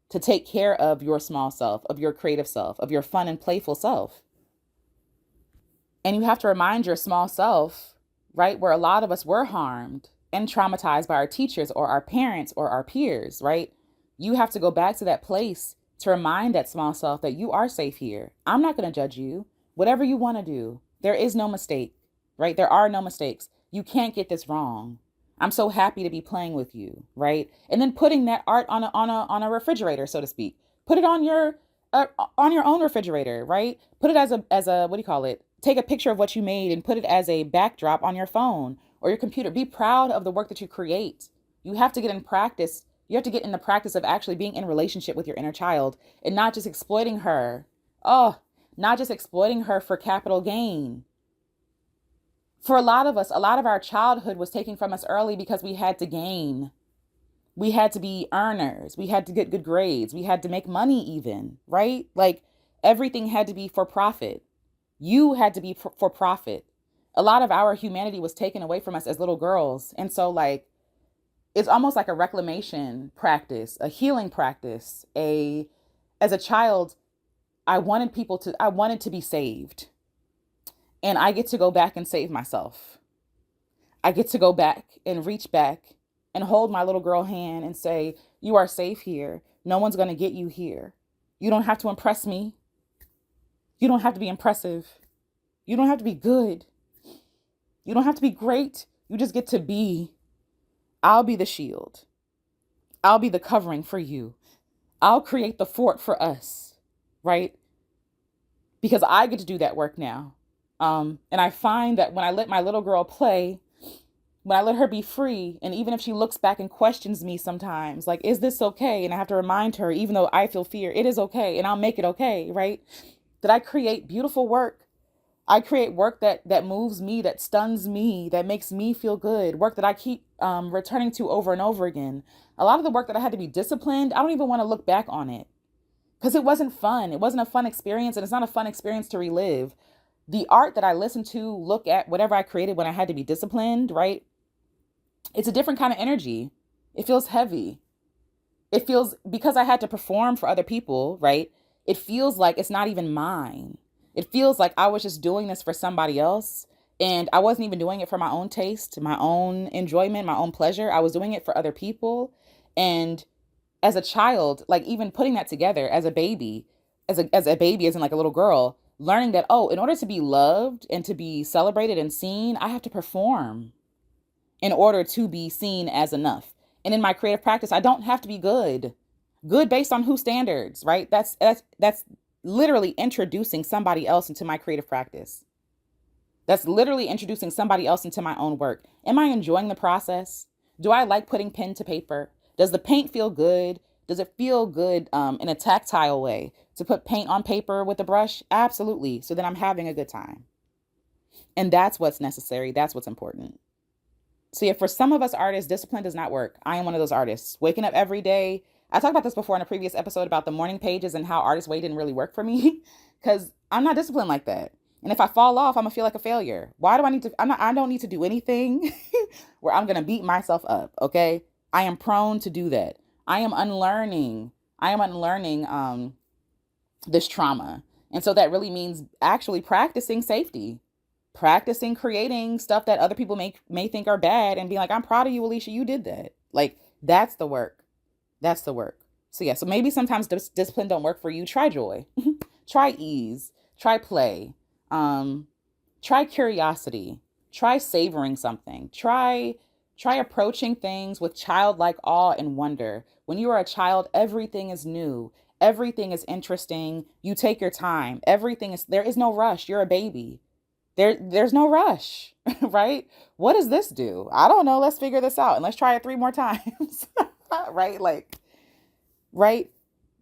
to take care of your small self, of your creative self, of your fun and playful self. And you have to remind your small self, right, where a lot of us were harmed and traumatized by our teachers or our parents or our peers, right? You have to go back to that place to remind that small self that you are safe here. I'm not going to judge you. Whatever you want to do, there is no mistake, right? There are no mistakes. You can't get this wrong. I'm so happy to be playing with you, right? And then putting that art on a refrigerator, so to speak. Put it on your own refrigerator, right? Put it as a what do you call it? Take a picture of what you made and put it as a backdrop on your phone or your computer. Be proud of the work that you create. You have to get in practice. You have to get in the practice of actually being in relationship with your inner child and not just exploiting her. Oh, not just exploiting her for capital gain. For a lot of us, a lot of our childhood was taken from us early because we had to gain. We had to be earners. We had to get good grades. We had to make money even, right? Like everything had to be for profit. You had to be for profit. A lot of our humanity was taken away from us as little girls. And so like it's almost like a reclamation practice, a healing practice. As a child, I wanted to be saved. And I get to go back and save myself. I get to go back and reach back and hold my little girl hand and say, you are safe here. No one's going to get you here. You don't have to impress me. You don't have to be impressive. You don't have to be good. You don't have to be great. You just get to be. I'll be the shield. I'll be the covering for you. I'll create the fort for us, right? Because I get to do that work now. And I find that when I let my little girl play, when I let her be free, and even if she looks back and questions me sometimes, like, is this okay? And I have to remind her, even though I feel fear, it is okay, and I'll make it okay, right? That I create beautiful work. I create work that moves me, that stuns me, that makes me feel good, work that I keep returning to over and over again. A lot of the work that I had to be disciplined, I don't even want to look back on it because it wasn't fun. It wasn't a fun experience, and it's not a fun experience to relive. The art that I listen to, look at, whatever I created when I had to be disciplined, right? It's a different kind of energy. It feels heavy. It feels, because I had to perform for other people, right? It feels like it's not even mine. It feels like I was just doing this for somebody else. And I wasn't even doing it for my own taste, my own enjoyment, my own pleasure. I was doing it for other people. And as a child, like even putting that together as a baby, as a baby, as in like a little girl, learning that, oh, in order to be loved and to be celebrated and seen, I have to perform in order to be seen as enough. And in my creative practice, I don't have to be good. Good based on whose standards, right? That's literally introducing somebody else into my creative practice. That's literally introducing somebody else into my own work. Am I enjoying the process? Do I like putting pen to paper? Does the paint feel good? Does it feel good in a tactile way to put paint on paper with a brush? Absolutely. So then I'm having a good time. And that's what's necessary. That's what's important. So yeah, for some of us artists, discipline does not work. I am one of those artists. Waking up every day. I talked about this before in a previous episode about the morning pages and how artist way didn't really work for me because I'm not disciplined like that. And if I fall off, I'm gonna feel like a failure. Why do I need to? I don't need to do anything where I'm gonna beat myself up. Okay. I am prone to do that. I am unlearning. This trauma. And so that really means actually practicing safety, practicing creating stuff that other people may think are bad and be like, I'm proud of you, Alecia, you did that. Like that's the work. That's the work. So yeah, so maybe sometimes discipline don't work for you. Try joy. Try ease. Try play. Try curiosity. Try savoring something. Try approaching things with childlike awe and wonder. When you are a child, everything is new. Everything is interesting. You take your time. There is no rush. You're a baby. There's no rush, right? What does this do? I don't know. Let's figure this out and let's try it 3 more times. Right? Like, right?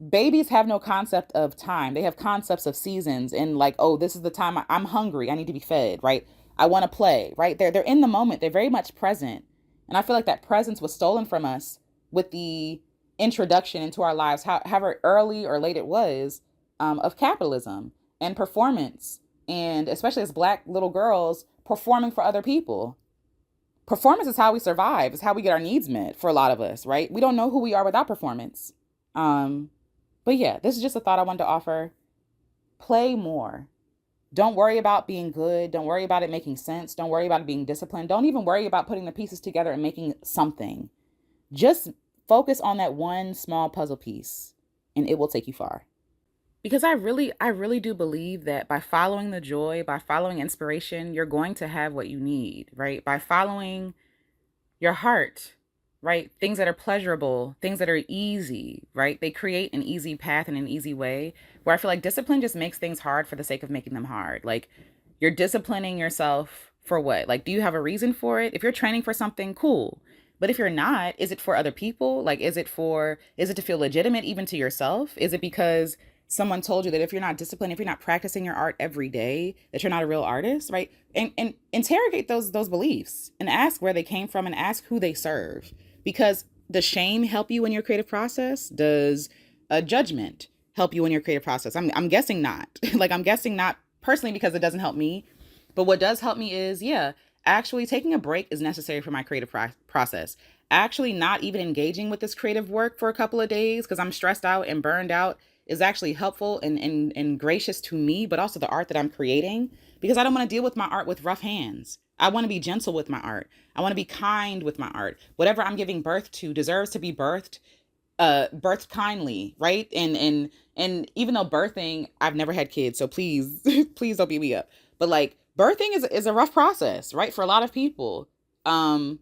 Babies have no concept of time. They have concepts of seasons and like, oh, this is the time I'm hungry. I need to be fed, right? I want to play, right? They're in the moment. They're very much present. And I feel like that presence was stolen from us with the introduction into our lives, however early or late it was, of capitalism and performance, and especially as Black little girls performing for other people. Performance is how we survive. It's how we get our needs met for a lot of us, right? We don't know who we are without performance. Um, but yeah, this is just a thought I wanted to offer. Play more. Don't worry about being good. Don't worry about it making sense. Don't worry about it being disciplined. Don't even worry about putting the pieces together and making something. Just focus on that one small puzzle piece and it will take you far. Because I really do believe that by following the joy, by following inspiration, you're going to have what you need, right? By following your heart, right? Things that are pleasurable, things that are easy, right? They create an easy path and an easy way, where I feel like discipline just makes things hard for the sake of making them hard. Like, you're disciplining yourself for what? Like, do you have a reason for it? If you're training for something, cool. But if you're not, is it for other people? Like, is it to feel legitimate even to yourself? Is it because someone told you that if you're not disciplined, if you're not practicing your art every day, that you're not a real artist, right? And interrogate those beliefs and ask where they came from and ask who they serve. Because does shame help you in your creative process? Does a judgment help you in your creative process? I'm guessing not. Like, I'm guessing not personally, because it doesn't help me. But what does help me is, yeah, actually taking a break is necessary for my creative process. Actually, not even engaging with this creative work for a couple of days because I'm stressed out and burned out is actually helpful and gracious to me, but also the art that I'm creating, because I don't want to deal with my art with rough hands. I want to be gentle with my art. I want to be kind with my art. Whatever I'm giving birth to deserves to be birthed kindly, right? And even though birthing, I've never had kids, so please please don't beat me up. But like, birthing is a rough process, right? For a lot of people. And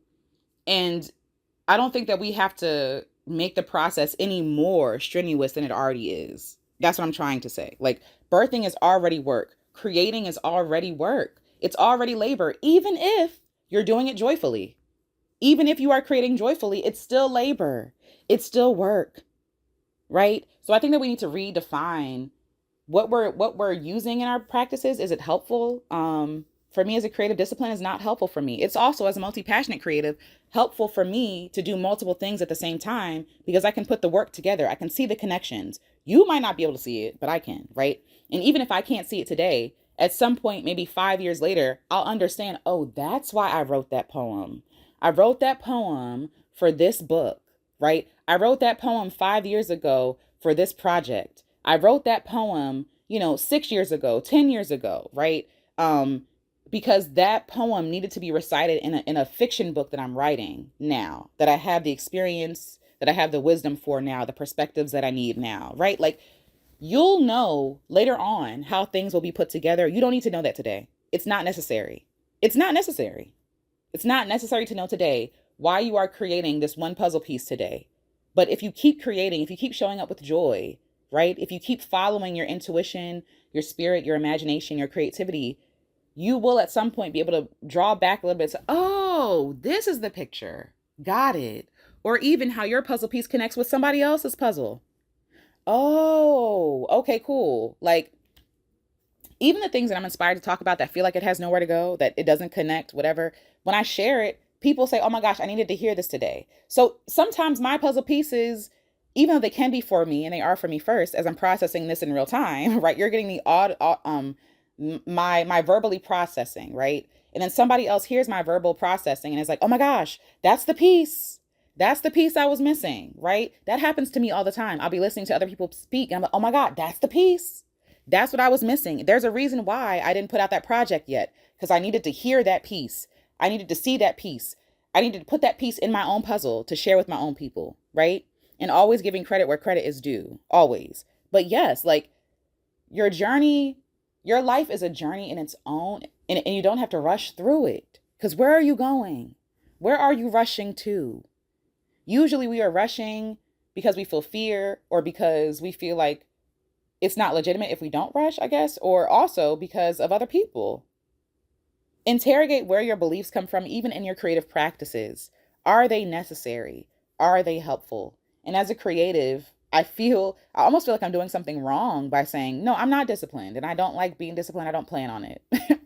I don't think that we have to make the process any more strenuous than it already is. That's what I'm trying to say. Like, birthing is already work. Creating is already work. It's already labor, even if you're doing it joyfully. Even if you are creating joyfully, it's still labor. It's still work, right? So I think that we need to redefine what we're using in our practices. Is it helpful? For me, as a creative, discipline is not helpful for me. It's also, as a multi-passionate creative, helpful for me to do multiple things at the same time, because I can put the work together. I can see the connections. You might not be able to see it, but I can, right? And even if I can't see it today, at some point, maybe 5 years later, I'll understand, oh, that's why I wrote that poem. I wrote that poem for this book, right? I wrote that poem 5 years ago for this project. I wrote that poem, 6 years ago, 10 years ago, right? Because that poem needed to be recited in a fiction book that I'm writing now, that I have the experience, that I have the wisdom for now, the perspectives that I need now, right? Like, you'll know later on how things will be put together. You don't need to know that today. It's not necessary. It's not necessary. It's not necessary to know today why you are creating this one puzzle piece today. But if you keep creating, if you keep showing up with joy, right? If you keep following your intuition, your spirit, your imagination, your creativity, you will at some point be able to draw back a little bit and say, oh, this is the picture. Got it. Or even how your puzzle piece connects with somebody else's puzzle. Oh, okay, cool. Like, even the things that I'm inspired to talk about that feel like it has nowhere to go, that it doesn't connect, whatever, when I share it, people say, oh my gosh, I needed to hear this today. So sometimes my puzzle pieces, even though they can be for me and they are for me first, as I'm processing this in real time, right? You're getting the my verbally processing, right? And then somebody else hears my verbal processing and is like, oh my gosh, that's the piece. That's the piece I was missing, right? That happens to me all the time. I'll be listening to other people speak and I'm like, oh my God, that's the piece. That's what I was missing. There's a reason why I didn't put out that project yet, because I needed to hear that piece. I needed to see that piece. I needed to put that piece in my own puzzle to share with my own people, right? And always giving credit where credit is due, always. But yes, like, your journey, your life is a journey in its own, and you don't have to rush through it. Because where are you going? Where are you rushing to? Usually we are rushing because we feel fear, or because we feel like it's not legitimate if we don't rush, I guess, or also because of other people. Interrogate where your beliefs come from, even in your creative practices. Are they necessary? Are they helpful? And as a creative, I almost feel like I'm doing something wrong by saying, no, I'm not disciplined and I don't like being disciplined. I don't plan on it.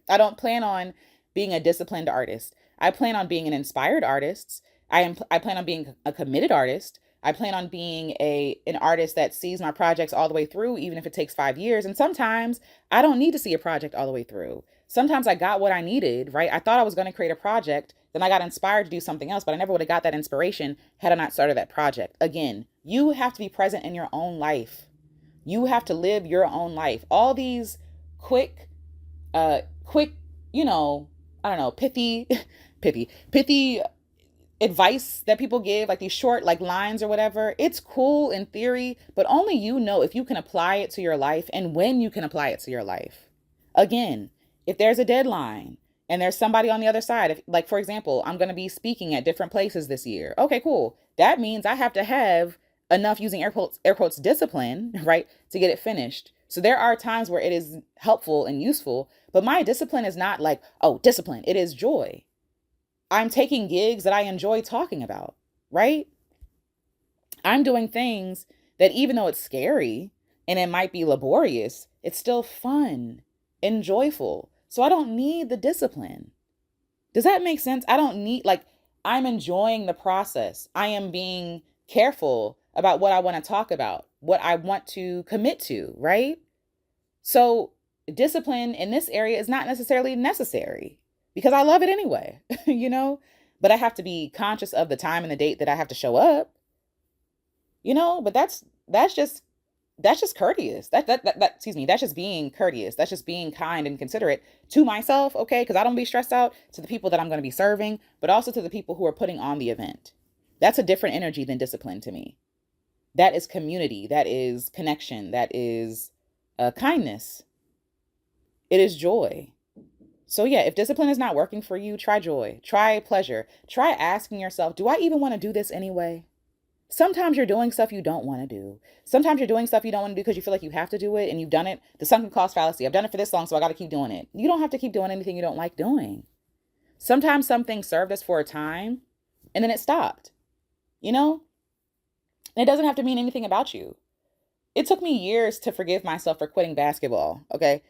I don't plan on being a disciplined artist. I plan on being an inspired artist. I plan on being a committed artist. I plan on being an artist that sees my projects all the way through, even if it takes 5 years. And sometimes I don't need to see a project all the way through. Sometimes I got what I needed, right? I thought I was going to create a project, then I got inspired to do something else, but I never would have got that inspiration had I not started that project. Again, you have to be present in your own life. You have to live your own life. All these quick, quick, you know, I don't know, pithy advice that people give, like these short like lines or whatever. It's cool in theory, but only you know if you can apply it to your life and when you can apply it to your life. Again, if there's a deadline and there's somebody on the other side, if, like for example, I'm going to be speaking at different places this year. Okay, cool. That means I have to have enough, using air quotes discipline, right, to get it finished. So there are times where it is helpful and useful, but my discipline is not like, oh, discipline. It is joy. I'm taking gigs that I enjoy talking about, right? I'm doing things that, even though it's scary and it might be laborious, it's still fun and joyful. So I don't need the discipline. Does that make sense? I don't need, like, I'm enjoying the process. I am being careful about what I want to talk about, what I want to commit to, right? So discipline in this area is not necessarily necessary because I love it anyway, you know? But I have to be conscious of the time and the date that I have to show up, you know? But that's just courteous. Excuse me, that's just being courteous. That's just being kind and considerate to myself, okay? Because I don't be stressed out, to the people that I'm going to be serving, but also to the people who are putting on the event. That's a different energy than discipline to me. That is community. That is connection. That is kindness. It is joy. So yeah, if discipline is not working for you, try joy, try pleasure, try asking yourself, do I even want to do this anyway? Sometimes you're doing stuff you don't want to do. Sometimes you're doing stuff you don't want to do because you feel like you have to do it and you've done it. The sunken cost fallacy. I've done it for this long, so I got to keep doing it. You don't have to keep doing anything you don't like doing. Sometimes something served us for a time and then it stopped, you know? And it doesn't have to mean anything about you. It took me years to forgive myself for quitting basketball. Okay.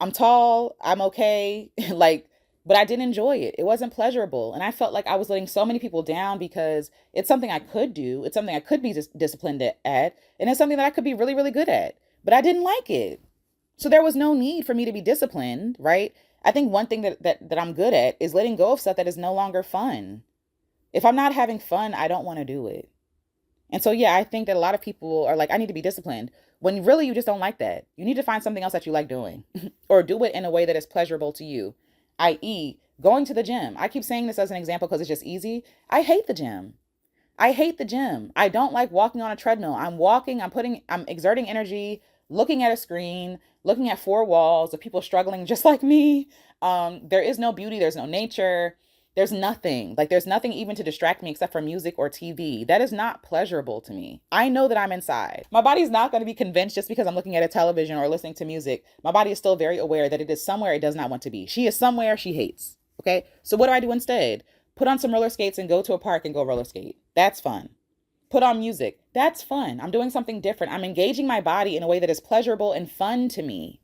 I'm tall. I'm okay. Like, but I didn't enjoy it. It wasn't pleasurable. And I felt like I was letting so many people down because it's something I could do. It's something I could be disciplined at. And it's something that I could be really, really good at. But I didn't like it. So there was no need for me to be disciplined, right? I think one thing that I'm good at is letting go of stuff that is no longer fun. If I'm not having fun, I don't want to do it. And so, yeah, I think that a lot of people are like, I need to be disciplined. When really you just don't like that. You need to find something else that you like doing or do it in a way that is pleasurable to you, i.e., going to the gym. I keep saying this as an example because it's just easy. I hate the gym. I hate the gym. I don't like walking on a treadmill. I'm walking, I'm exerting energy, looking at a screen, looking at four walls of people struggling just like me. There is no beauty, there's no nature. There's nothing, like there's nothing even to distract me except for music or TV. That is not pleasurable to me. I know that I'm inside. My body's not going to be convinced just because I'm looking at a television or listening to music. My body is still very aware that it is somewhere it does not want to be. She is somewhere she hates. Okay. So what do I do instead? Put on some roller skates and go to a park and go roller skate. That's fun. Put on music. That's fun. I'm doing something different. I'm engaging my body in a way that is pleasurable and fun to me.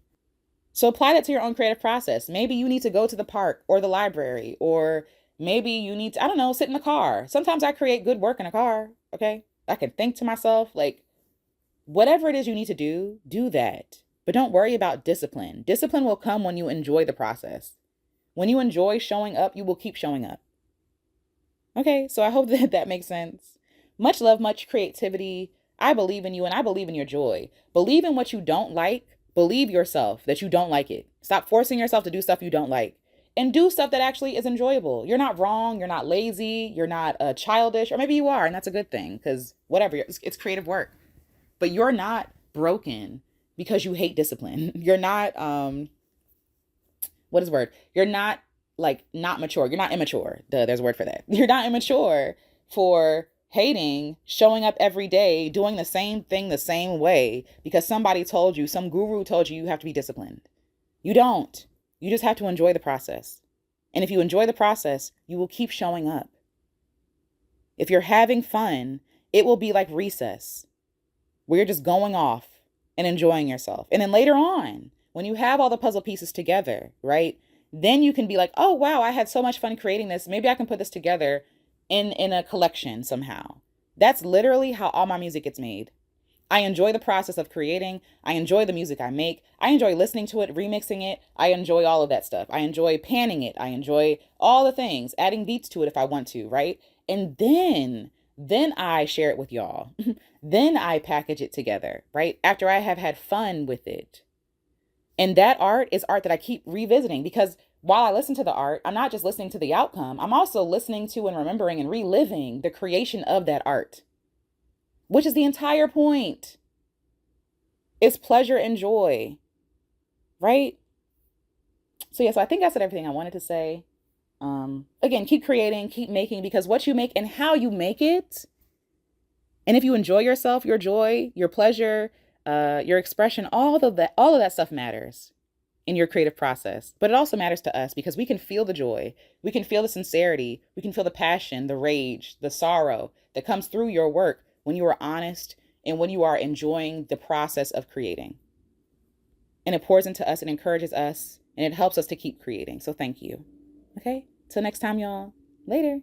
So apply that to your own creative process. Maybe you need to go to the park or the library, or maybe you need to, I don't know, sit in the car. Sometimes I create good work in a car. Okay. I can think to myself, like, whatever it is you need to do, do that. But don't worry about discipline. Discipline will come when you enjoy the process. When you enjoy showing up, you will keep showing up. Okay. So I hope that that makes sense. Much love, much creativity. I believe in you and I believe in your joy. Believe in what you don't like. Believe yourself that you don't like it. Stop forcing yourself to do stuff you don't like. And do stuff that actually is enjoyable. You're not wrong. You're not lazy. You're not childish, or maybe you are, and that's a good thing because whatever, it's creative work. But you're not broken because you hate discipline. You're not what is the word? You're not like not mature. You're not immature. There's a word for that. You're not immature for hating showing up every day doing the same thing the same way because somebody told you, some guru told you have to be disciplined. You don't. You just have to enjoy the process. And if you enjoy the process, you will keep showing up. If you're having fun, it will be like recess. where you're just going off and enjoying yourself. And then later on, when you have all the puzzle pieces together, right? Then you can be like, oh wow, I had so much fun creating this. Maybe I can put this together in a collection somehow. That's literally how all my music gets made. I enjoy the process of creating. I enjoy the music I make. I enjoy listening to it, remixing it. I enjoy all of that stuff. I enjoy panning it. I enjoy all the things, adding beats to it if I want to, right? And then I share it with y'all. Then I package it together, right? After I have had fun with it. And that art is art that I keep revisiting because while I listen to the art, I'm not just listening to the outcome, I'm also listening to and remembering and reliving the creation of that art, which is the entire point. It's pleasure and joy, right? So, yeah, so I think I said everything I wanted to say. Again, keep creating, keep making, because what you make and how you make it, and if you enjoy yourself, your joy, your pleasure, your expression, all of that stuff matters in your creative process. But it also matters to us because we can feel the joy, we can feel the sincerity, we can feel the passion, the rage, the sorrow that comes through your work when you are honest and when you are enjoying the process of creating. And it pours into us and encourages us and it helps us to keep creating. So thank you. Okay, till next time, y'all. Later.